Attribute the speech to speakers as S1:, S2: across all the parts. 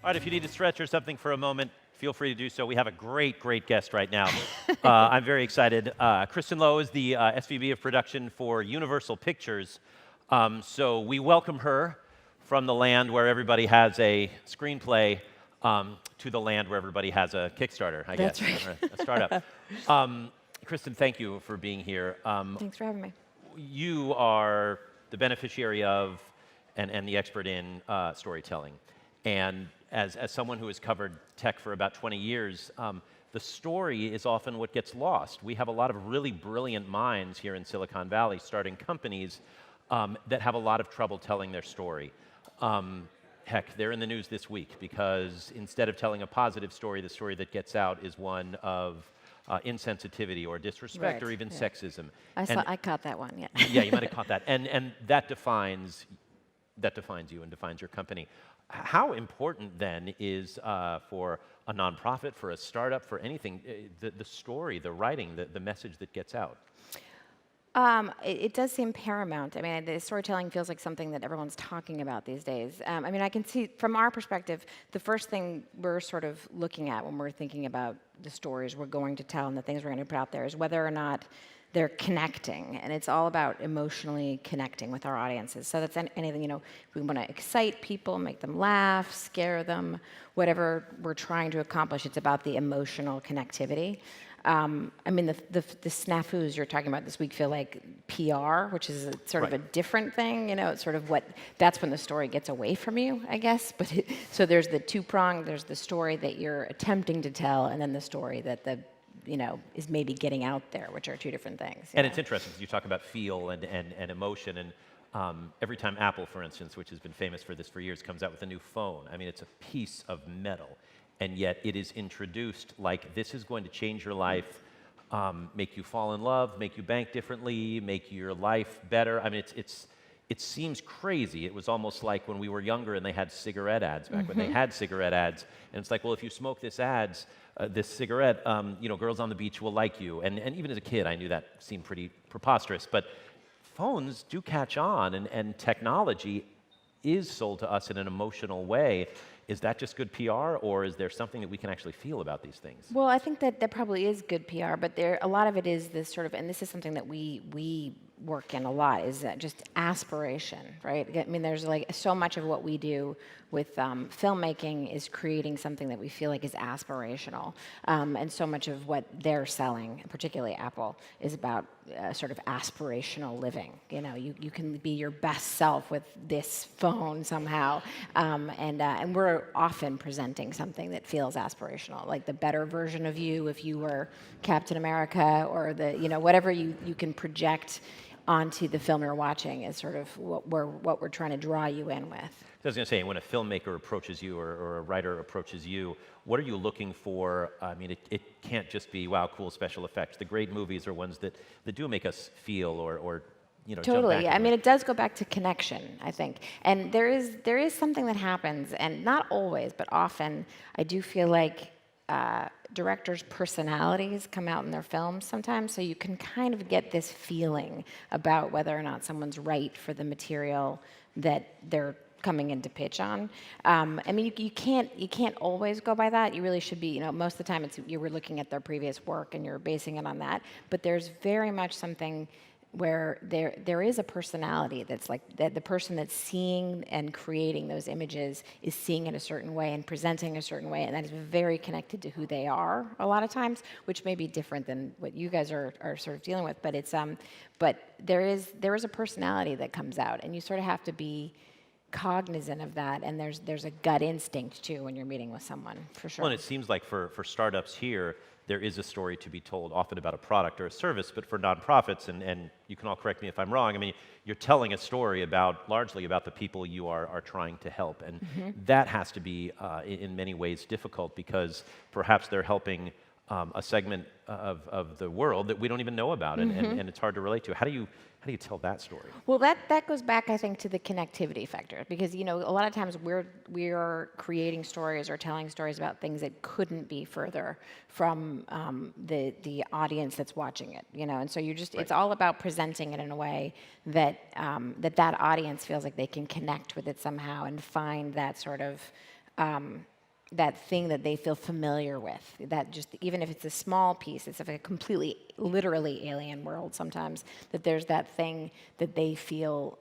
S1: All right, if you need to stretch or something for a moment, feel free to do so. We have a great, great guest right now. I'm very excited. Kristen Lowe is the SVP of production for Universal Pictures. So we welcome her from the land where everybody has a screenplay to the land where everybody has a Kickstarter, I guess.
S2: That's right.
S1: Or a startup. Kristen, thank you for being here.
S2: Thanks for having me.
S1: You are the beneficiary of and the expert in storytelling. And as someone who has covered tech for about 20 years, the story is often what gets lost. We have a lot of really brilliant minds here in Silicon Valley starting companies that have a lot of trouble telling their story. Heck, they're in the news this week because instead of telling a positive story, the story that gets out is one of insensitivity or disrespect or even sexism.
S2: I caught that one, yeah.
S1: Yeah, you might have caught that. And that defines you and defines your company. How important then is for a nonprofit, for a startup, for anything, the story, the writing, the message that gets out?
S2: It does seem paramount. I mean, the storytelling feels like something that everyone's talking about these days. I mean, I can see from our perspective, the first thing we're sort of looking at when we're thinking about the stories we're going to tell and the things we're going to put out there is whether or not they're connecting, and it's all about emotionally connecting with our audiences. So that's anything, we want to excite people, make them laugh, scare them, whatever we're trying to accomplish, it's about the emotional connectivity. I mean, the snafus you're talking about this week feel like PR, which is sort of a different thing, it's sort of that's when the story gets away from you, I guess. But so there's the two-pronged, there's the story that you're attempting to tell, and then the story that is maybe getting out there, which are two different things.
S1: And it's interesting because you talk about feel and emotion, and every time Apple, for instance, which has been famous for this for years, comes out with a new phone, I mean, it's a piece of metal, and yet it is introduced like this is going to change your life, make you fall in love, make you bank differently, make your life better. I mean, it seems crazy. It was almost like when we were younger and they had cigarette ads back when they had cigarette ads, and it's like, well, if you smoke this cigarette, girls on the beach will like you. And even as a kid, I knew that seemed pretty preposterous. But phones do catch on, and technology is sold to us in an emotional way. Is that just good PR, or is there something that we can actually feel about these things?
S2: Well, I think that probably is good PR, but a lot of it is this sort of, and this is something that we work in a lot, is that just aspiration, right? I mean, there's like so much of what we do with filmmaking is creating something that we feel like is aspirational, and so much of what they're selling, particularly Apple, is about sort of aspirational living. You can be your best self with this phone somehow, and we're often presenting something that feels aspirational, like the better version of you if you were Captain America, or whatever you can project onto the film you're watching is sort of what we're trying to draw you in with.
S1: I was going to say, when a filmmaker approaches you or a writer approaches you, what are you looking for? I mean, it can't just be, wow, cool special effects. The great movies are ones that do make us feel or
S2: Totally.
S1: jump back.
S2: I mean, it does go back to connection, I think. And there is something that happens, and not always, but often, I do feel like directors' personalities come out in their films sometimes, so you can kind of get this feeling about whether or not someone's right for the material that they're coming in to pitch on. I mean, you can't always go by that. You really should be, most of the time you were looking at their previous work and you're basing it on that. But there's very much something where there is a personality that's like that the person that's seeing and creating those images is seeing it a certain way and presenting a certain way, and that is very connected to who they are a lot of times, which may be different than what you guys are sort of dealing with. But but there is a personality that comes out, and you sort of have to be cognizant of that, and there's a gut instinct too when you're meeting with someone, for sure.
S1: Well, and it seems like for startups here, there is a story to be told, often about a product or a service, but for nonprofits, and you can all correct me if I'm wrong, I mean, you're telling a story largely about the people you are trying to help, and that has to be, in many ways, difficult because perhaps they're helping a segment of the world that we don't even know about, and it's hard to relate to. How do you tell that story?
S2: Well, that goes back, I think, to the connectivity factor, because a lot of times we're creating stories or telling stories about things that couldn't be further from the audience that's watching it, and so it's all about presenting it in a way that that audience feels like they can connect with it somehow and find that sort of that thing that they feel familiar with, that just, even if it's a small piece, it's of a completely, literally alien world sometimes, that there's that thing that they feel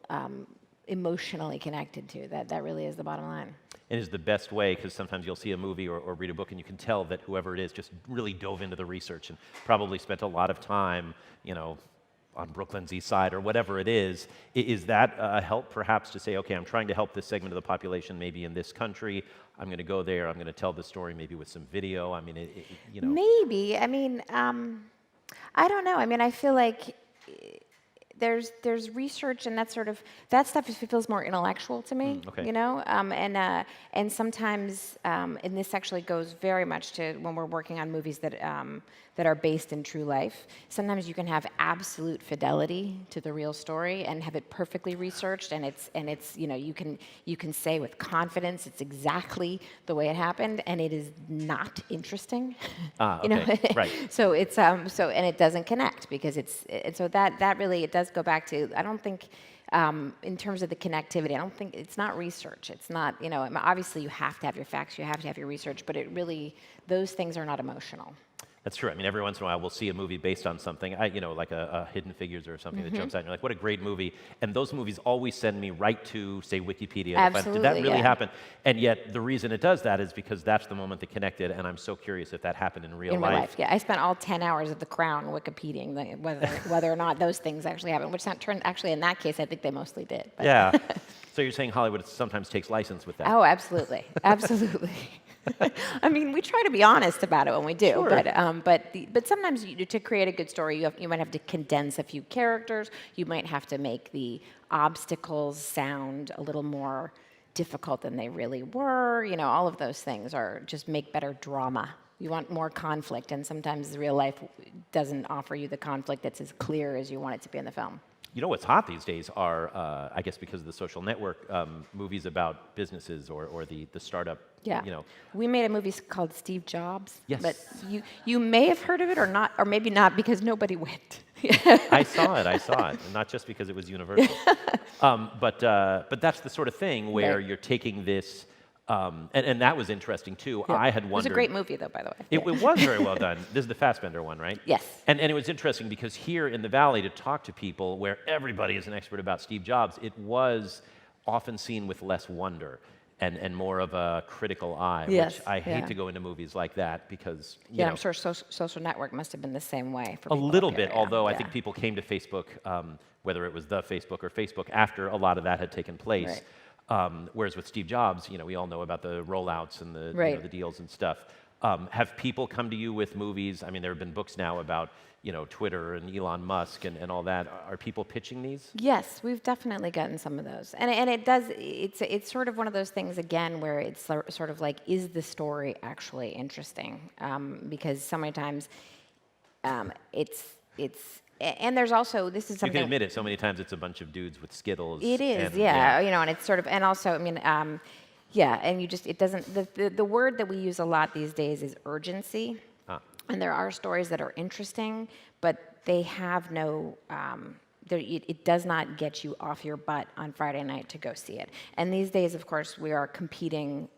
S2: emotionally connected to, that really is the bottom line.
S1: And is the best way, because sometimes you'll see a movie or read a book and you can tell that whoever it is just really dove into the research and probably spent a lot of time, on Brooklyn's East Side or whatever it is. Is that a help perhaps to say, okay, I'm trying to help this segment of the population maybe in this country, I'm going to go there, I'm going to tell the story maybe with some video, I mean,
S2: Maybe, I mean, I don't know, I mean, I feel like there's research and that stuff feels more intellectual to me,
S1: okay.
S2: And sometimes, and this actually goes very much to when we're working on movies that are based in true life. Sometimes you can have absolute fidelity to the real story and have it perfectly researched, and it's you can say with confidence it's exactly the way it happened, and it is not interesting.
S1: Okay. Right.
S2: So it's and it doesn't connect because so that really, it does go back to, I don't think, in terms of the connectivity, I don't think, it's not research. It's not, obviously you have to have your facts, you have to have your research, but it really, those things are not emotional.
S1: That's true. I mean, every once in a while we'll see a movie based on something, like a Hidden Figures or something that jumps out, and you're like, what a great movie. And those movies always send me right to, say, Wikipedia.
S2: Absolutely,
S1: Did that really happen? And yet the reason it does that is because that's the moment that connected, and I'm so curious if that happened in real life.
S2: Yeah, I spent all 10 hours of The Crown Wikipediaing whether or not those things actually happened, which actually in that case I think they mostly did. But.
S1: Yeah. So you're saying Hollywood sometimes takes license with that?
S2: Oh, absolutely. Absolutely. I mean, we try to be honest about it when we do,
S1: Sure.
S2: but sometimes to create a good story, you might have to condense a few characters. You might have to make the obstacles sound a little more difficult than they really were. All of those things just make better drama. You want more conflict, and sometimes real life doesn't offer you the conflict that's as clear as you want it to be in the film.
S1: You know what's hot these days are, I guess because of the social network, movies about businesses or the startup.
S2: Yeah. We made a movie called Steve Jobs.
S1: Yes.
S2: But you may have heard of it or not, or maybe not, because nobody went.
S1: I saw it, and not just because it was Universal. But that's the sort of thing where you're taking this, and that was interesting too.
S2: Yeah.
S1: I had wondered.
S2: It was a great movie, though, by the way.
S1: It was very well done. This is the Fassbender one, right?
S2: Yes.
S1: And it was interesting because here in the Valley, to talk to people where everybody is an expert about Steve Jobs, it was often seen with less wonder and more of a critical eye,
S2: Yes,
S1: which I hate to go into movies like that because,
S2: I'm sure Social Network must have been the same way for
S1: a
S2: people
S1: little
S2: up
S1: bit,
S2: here,
S1: although I
S2: yeah.
S1: think people came to Facebook, whether it was the Facebook or Facebook, after a lot of that had taken place.
S2: Right.
S1: Whereas with Steve Jobs, we all know about the rollouts and the,
S2: Right.
S1: the deals and stuff. Have people come to you with movies? I mean, there have been books now about, Twitter and Elon Musk and all that. Are people pitching these?
S2: Yes, we've definitely gotten some of those, and it's sort of one of those things again where it's sort of like, is the story actually interesting? Because so many times, and there's also, this is
S1: You
S2: something.
S1: can admit it. So many times it's a bunch of dudes with Skittles.
S2: It is,
S1: and,
S2: yeah. And it's sort of, and also, I mean, yeah, and it doesn't, the word that we use a lot these days is urgency. And there are stories that are interesting, but they have no, it does not get you off your butt on Friday night to go see it. And these days, of course, we are competing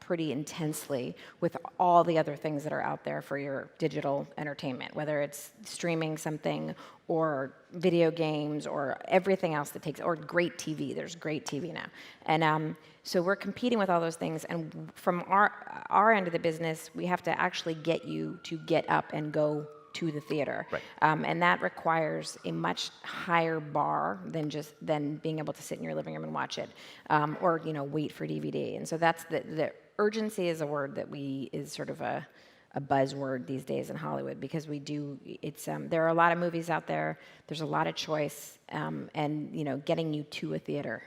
S2: pretty intensely with all the other things that are out there for your digital entertainment, whether it's streaming something or video games or everything else that takes, or great TV. There's great TV now. And so we're competing with all those things, and from our end of the business, we have to actually get you to get up and go to the theater.
S1: Right.
S2: And that requires a much higher bar than being able to sit in your living room and watch it, or wait for DVD. And so that's the urgency is a word that is sort of a buzzword these days in Hollywood, because there are a lot of movies out there. There's a lot of choice, and getting you to a theater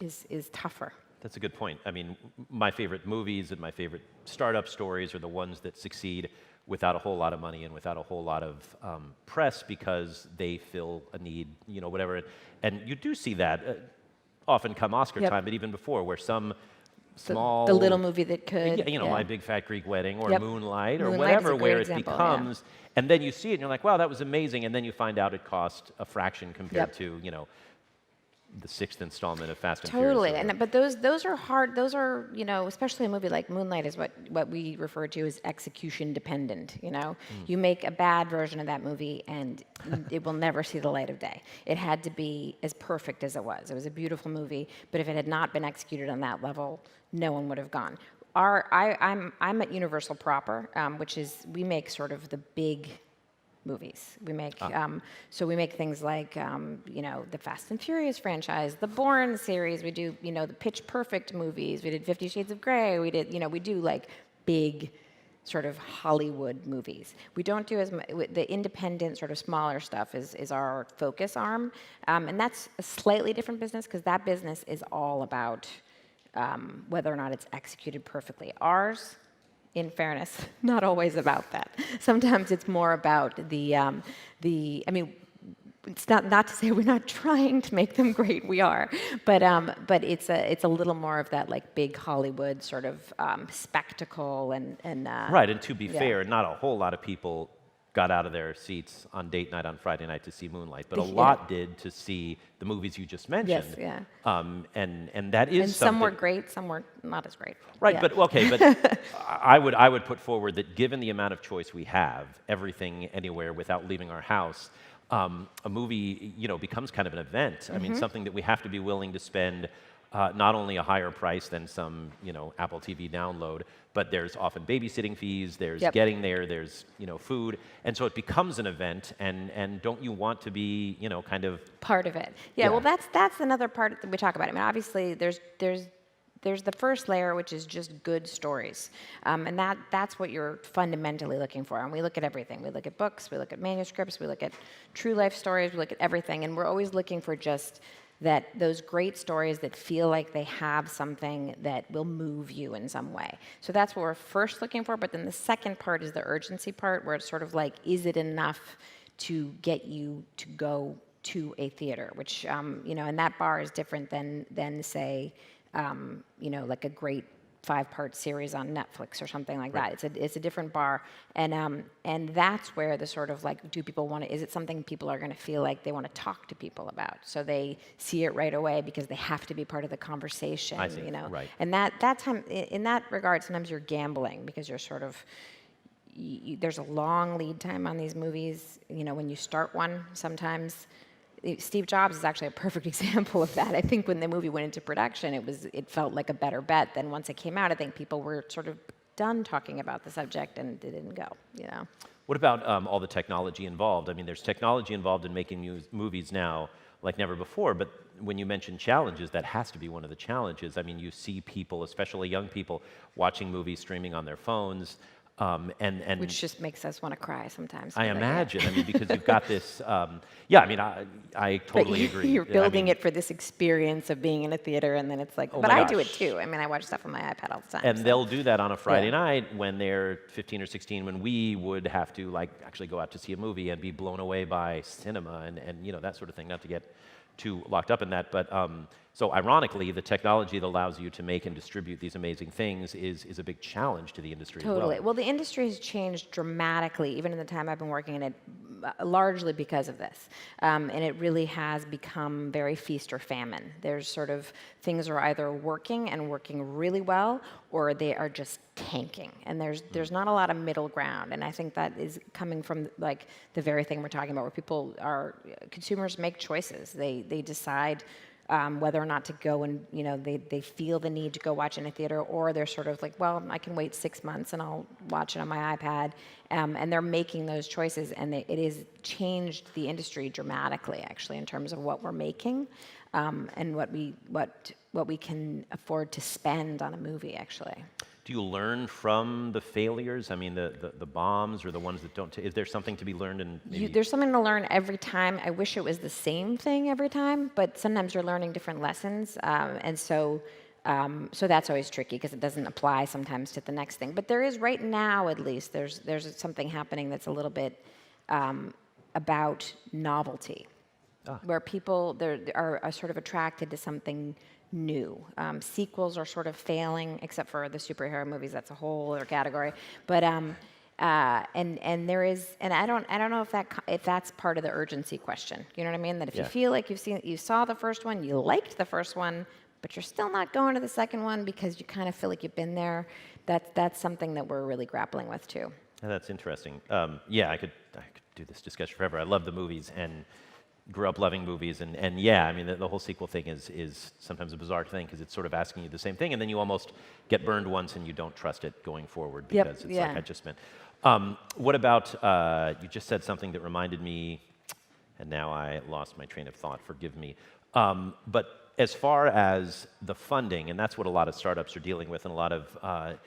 S2: is tougher.
S1: That's a good point. I mean, my favorite movies and my favorite startup stories are the ones that succeed without a whole lot of money and without a whole lot of press, because they fill a need, whatever. And you do see that often come Oscar time, but even before, where some small...
S2: The little movie that could...
S1: My Big Fat Greek Wedding or Moonlight or
S2: Moonlight
S1: whatever,
S2: is a great
S1: where
S2: example,
S1: it becomes... And then you see it and you're like, wow, that was amazing. And then you find out it cost a fraction compared to, the sixth installment of Fast and
S2: Totally,
S1: Furious.
S2: and but those are hard. Those are, especially a movie like Moonlight is what we refer to as execution dependent. You make a bad version of that movie and it will never see the light of day. It had to be as perfect as it was. It was a beautiful movie, but if it had not been executed on that level, no one would have gone. I'm at Universal proper, which is we make sort of the big movies. We make so we make things like the Fast and Furious franchise, the Bourne series. We do the Pitch Perfect movies. We did 50 Shades of Grey. We did we do like big sort of Hollywood movies. We don't do as much. The independent sort of smaller stuff is our focus arm, and that's a slightly different business because that business is all about whether or not it's executed perfectly. Ours, in fairness, not always about that. Sometimes it's more about I mean, it's not to say we're not trying to make them great. We are, but it's a little more of that like big Hollywood sort of spectacle and
S1: right. And to be fair, not a whole lot of people got out of their seats on date night on Friday night to see Moonlight, but a lot did to see the movies you just mentioned.
S2: Yes, yeah.
S1: And that is
S2: and
S1: something.
S2: Some were great, some were not as great.
S1: Right,
S2: Yeah.
S1: but okay, but I would put forward that given the amount of choice we have, everything, anywhere, without leaving our house, a movie becomes kind of an event. I mean, something that we have to be willing to spend not only a higher price than some Apple TV download, but there's often babysitting fees, there's getting there, there's food, and so it becomes an event. And don't you want to be kind of
S2: part of it? Yeah. Well, that's another part that we talk about. I mean, obviously, there's the first layer, which is just good stories, and that's what you're fundamentally looking for. And we look at everything. We look at books, we look at manuscripts, we look at true life stories, we look at everything, and we're always looking for just those great stories that feel like they have something that will move you in some way. So that's what we're first looking for. But then the second part is the urgency part, where it's sort of like, is it enough to get you to go to a theater? Which and that bar is different than say. Like a great 5-part series on Netflix or something like that. It's a different bar, and that's where the sort of like, do people want to? Is it something people are going to feel like they want to talk to people about? So they see it right away because they have to be part of the conversation.
S1: I see. Right.
S2: And that time, in that regard, sometimes you're gambling because you're sort of. There's a long lead time on these movies. When you start one, sometimes. Steve Jobs is actually a perfect example of that. I think when the movie went into production, it felt like a better bet than once it came out. I think people were sort of done talking about the subject and it didn't go.
S1: What about all the technology involved? I mean, there's technology involved in making movies now like never before, but when you mention challenges, that has to be one of the challenges. I mean, you see people, especially young people, watching movies streaming on their phones.
S2: Which just makes us want to cry sometimes.
S1: I imagine. I mean, because you've got this. I totally agree.
S2: You're building it for this experience of being in a theater, and then it's like. But I do it too. I mean, I watch stuff on my iPad all the time.
S1: And they'll do that on a Friday night when they're 15 or 16, when we would have to actually go out to see a movie and be blown away by cinema and that sort of thing. Not to get too locked up in that, but. So ironically, the technology that allows you to make and distribute these amazing things is a big challenge to the industry
S2: Totally.
S1: as well.
S2: Well, the industry has changed dramatically, even in the time I've been working in it, largely because of this. And it really has become very feast or famine. There's sort of things are either working and working really well, or they are just tanking. And there's not a lot of middle ground. And I think that is coming from like the very thing we're talking about, where consumers make choices. They decide whether or not to go and, they feel the need to go watch in a theater, or they're sort of like, well, I can wait 6 months and I'll watch it on my iPad. And they're making those choices, and it has changed the industry dramatically, actually, in terms of what we're making and what we can afford to spend on a movie, actually.
S1: Do you learn from the failures? I mean, the bombs or the ones that don't. Is there something to be learned?
S2: There's something to learn every time. I wish it was the same thing every time, but sometimes you're learning different lessons, and so that's always tricky because it doesn't apply sometimes to the next thing. But there is right now, at least, there's something happening that's a little bit about novelty, where people are sort of attracted to something new. Sequels are sort of failing, except for the superhero movies. That's a whole other category. But And there is, and I don't know if that's part of the urgency question. You know what I mean? That if you feel like you saw the first one, you liked the first one, but you're still not going to the second one because you kind of feel like you've been there. That's something that we're really grappling with too.
S1: That's interesting. Yeah, I could do this discussion forever. I love the movies and grew up loving movies, and yeah, I mean the whole sequel thing is sometimes a bizarre thing because it's sort of asking you the same thing, and then you almost get burned once and you don't trust it going forward because it's like I just meant. What about you just said something that reminded me, and now I lost my train of thought. Forgive me. But as far as the funding, and that's what a lot of startups are dealing with, and a lot of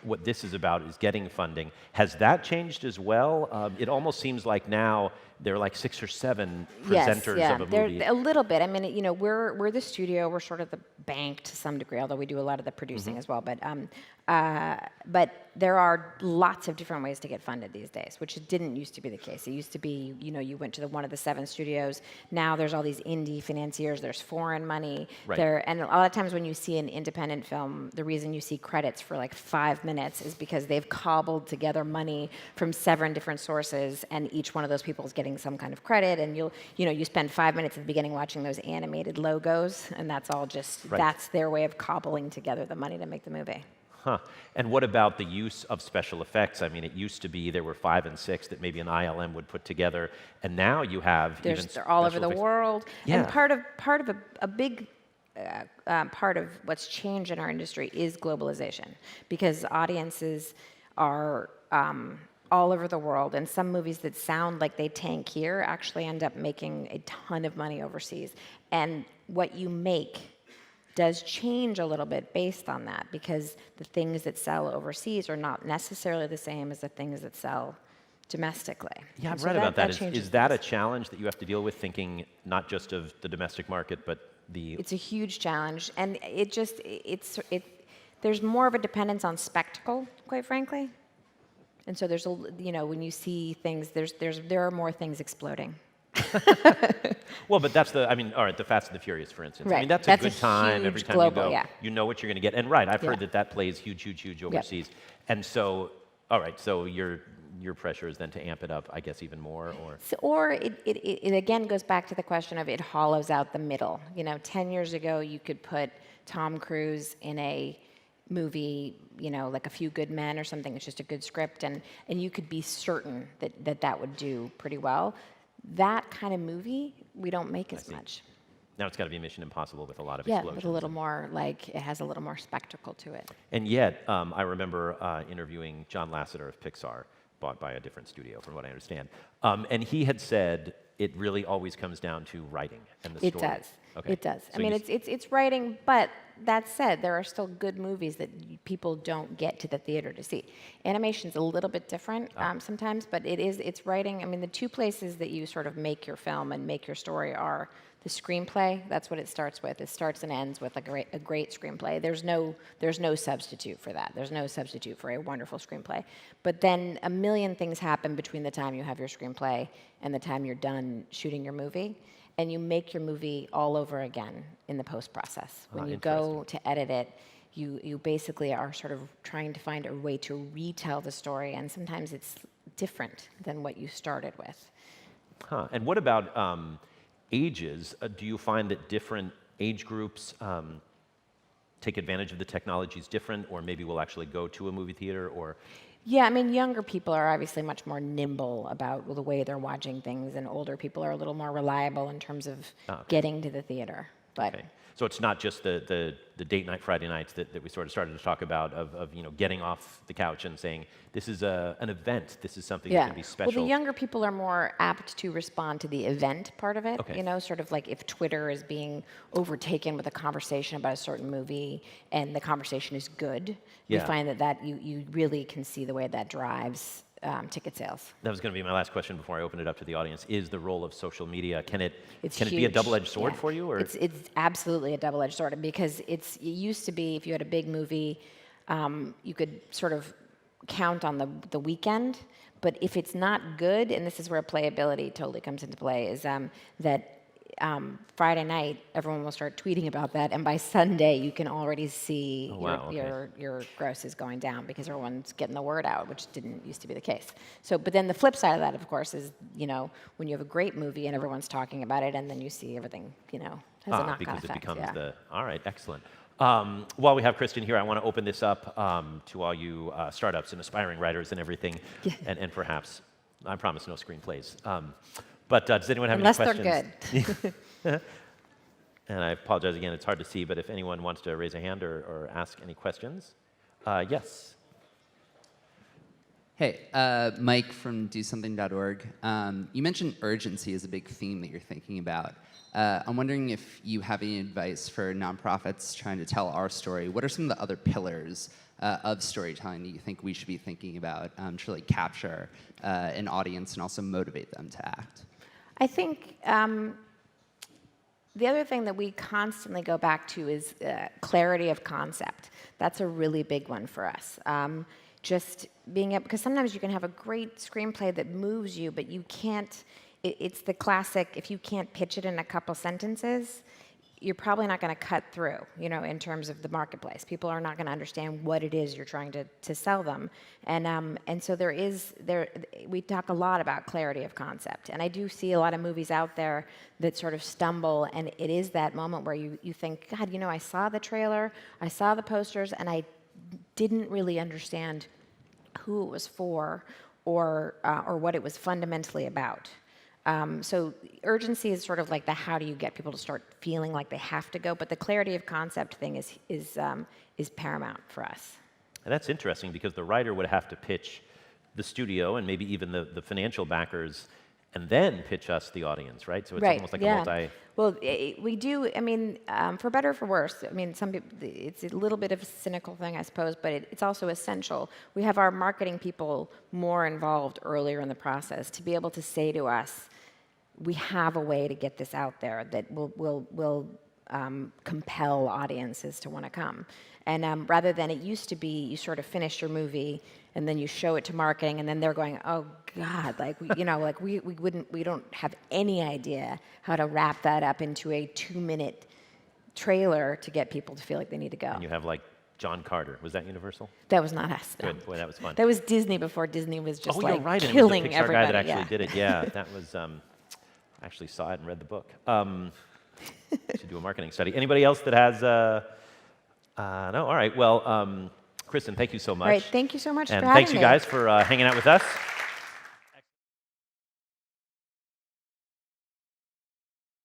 S1: what this is about is getting funding. Has that changed as well? It almost seems like now there are like 6 or 7 presenters of a movie.
S2: A little bit. I mean, you know, we're the studio. We're sort of the bank to some degree, although we do a lot of the producing as well. But there are lots of different ways to get funded these days, which didn't used to be the case. It used to be, you know, you went to one of the 7 studios. Now there's all these indie financiers. There's foreign money.
S1: Right.
S2: And a lot of times when you see an independent film, the reason you see credits for like 5 minutes is because they've cobbled together money from 7 different sources, and each one of those people is getting some kind of credit. And you spend 5 minutes at the beginning watching those animated logos, and that's all just that's their way of cobbling together the money to make the movie.
S1: Huh. And what about the use of special effects? I mean, it used to be there were 5 and 6 that maybe an ILM would put together, and now you have
S2: they're all over the world.
S1: Yeah.
S2: And part of a big part of what's changed in our industry is globalization, because audiences are all over the world, and some movies that sound like they tank here actually end up making a ton of money overseas. And what you make does change a little bit based on that, because the things that sell overseas are not necessarily the same as the things that sell domestically.
S1: Yeah, I've read about that. Is that a challenge that you have to deal with, thinking not just of the domestic market, but the...
S2: It's a huge challenge, and there's more of a dependence on spectacle, quite frankly. And so there's when you see things, there are more things exploding.
S1: Well, but that's all right, the Fast and the Furious, for instance.
S2: Right.
S1: I mean, that's a good time. Every time
S2: global,
S1: you go, you know what you're going to get. And right, I've heard that plays huge overseas.
S2: Yep.
S1: And so, all right, so your pressure is then to amp it up, I guess, even more, or?
S2: Or it again goes back to the question of it hollows out the middle. 10 years ago, you could put Tom Cruise in a movie, like A Few Good Men or something. It's just a good script, and you could be certain that would do pretty well. That kind of movie, we don't make as much.
S1: Now it's got to be Mission Impossible with a lot of explosions.
S2: Yeah, with a little more, it has a little more spectacle to it.
S1: And yet, I remember interviewing John Lasseter of Pixar, bought by a different studio, from what I understand. And he had said it really always comes down to writing and the story.
S2: It does.
S1: Okay.
S2: It does.
S1: So
S2: I mean, it's writing, but that said, there are still good movies that people don't get to the theater to see. Animation's a little bit different sometimes, but it's writing. I mean, the 2 places that you sort of make your film and make your story are the screenplay. That's what it starts with. It starts and ends with a great screenplay. There's no substitute for that. There's no substitute for a wonderful screenplay. But then a million things happen between the time you have your screenplay and the time you're done shooting your movie. And you make your movie all over again in the post-process. When you go to edit it, you basically are sort of trying to find a way to retell the story, and sometimes it's different than what you started with.
S1: Huh. And what about ages? Do you find that different age groups take advantage of the technologies different, or maybe will actually go to a movie theater, or...
S2: Yeah, I mean, younger people are obviously much more nimble about the way they're watching things, and older people are a little more reliable in terms of getting to the theater. But
S1: So it's not just the date night Friday nights that we sort of started to talk about of getting off the couch and saying, this is an event, this is something that can be special.
S2: Well, the younger people are more apt to respond to the event part of it.
S1: Okay.
S2: Sort of like if Twitter is being overtaken with a conversation about a certain movie and the conversation is good, you find that you really can see the way that drives ticket sales.
S1: That was going to be my last question before I open it up to the audience. Is the role of social media, can it
S2: be
S1: a double-edged sword for you? Or?
S2: It's absolutely a double-edged sword, because it used to be if you had a big movie, you could sort of count on the weekend. But if it's not good, and this is where playability totally comes into play, is that Friday night, everyone will start tweeting about that, and by Sunday, you can already see
S1: wow, okay.
S2: your gross is going down because everyone's getting the word out, which didn't used to be the case. So, but then the flip side of that, of course, is when you have a great movie and everyone's talking about it, and then you see everything has a knock-on
S1: because
S2: effect.
S1: it becomes
S2: yeah.
S1: all right, excellent. While we have Kristin here, I want to open this up to all you startups and aspiring writers and everything, and perhaps, I promise no screenplays. But does anyone have
S2: Unless
S1: any questions?
S2: they're good.
S1: And I apologize again, it's hard to see, but if anyone wants to raise a hand or ask any questions. Yes.
S3: Hey, Mike from DoSomething.org. You mentioned urgency as a big theme that you're thinking about. I'm wondering if you have any advice for nonprofits trying to tell our story. What are some of the other pillars of storytelling that you think we should be thinking about to really capture an audience and also motivate them to act?
S2: I think the other thing that we constantly go back to is clarity of concept. That's a really big one for us. Just being able, because sometimes you can have a great screenplay that moves you, but you can't, it's the classic, if you can't pitch it in a couple sentences, you're probably not going to cut through, in terms of the marketplace. People are not going to understand what it is you're trying to sell them. And so we talk a lot about clarity of concept. And I do see a lot of movies out there that sort of stumble, and it is that moment where you think, God, I saw the trailer, I saw the posters, and I didn't really understand who it was for or what it was fundamentally about. So urgency is sort of like the how do you get people to start feeling like they have to go, but the clarity of concept thing is paramount for us.
S1: And that's interesting because the writer would have to pitch the studio and maybe even the financial backers and then pitch us, the audience, right? So it's almost like a multi...
S2: Well, we do, for better or for worse, some people, it's a little bit of a cynical thing, I suppose, but it's also essential. We have our marketing people more involved earlier in the process to be able to say to us, we have a way to get this out there that will compel audiences to want to come. And rather than it used to be, you sort of finish your movie and then you show it to marketing, and then they're going, "Oh God, we don't have any idea how to wrap that up into a 2-minute trailer to get people to feel like they need to go."
S1: And you have John Carter. Was that Universal?
S2: That was not us. No.
S1: Good. Boy, that was fun.
S2: That was Disney before Disney was just
S1: you're right.
S2: killing
S1: it was the Pixar
S2: everybody.
S1: guy that actually did it. Yeah, that was. I actually saw it and read the book. Should do a marketing study. Anybody else that has? No. All right. Well, Kristen, thank you so much.
S2: All right. Thank you so much
S1: and
S2: for having me.
S1: thanks you guys for hanging out with us.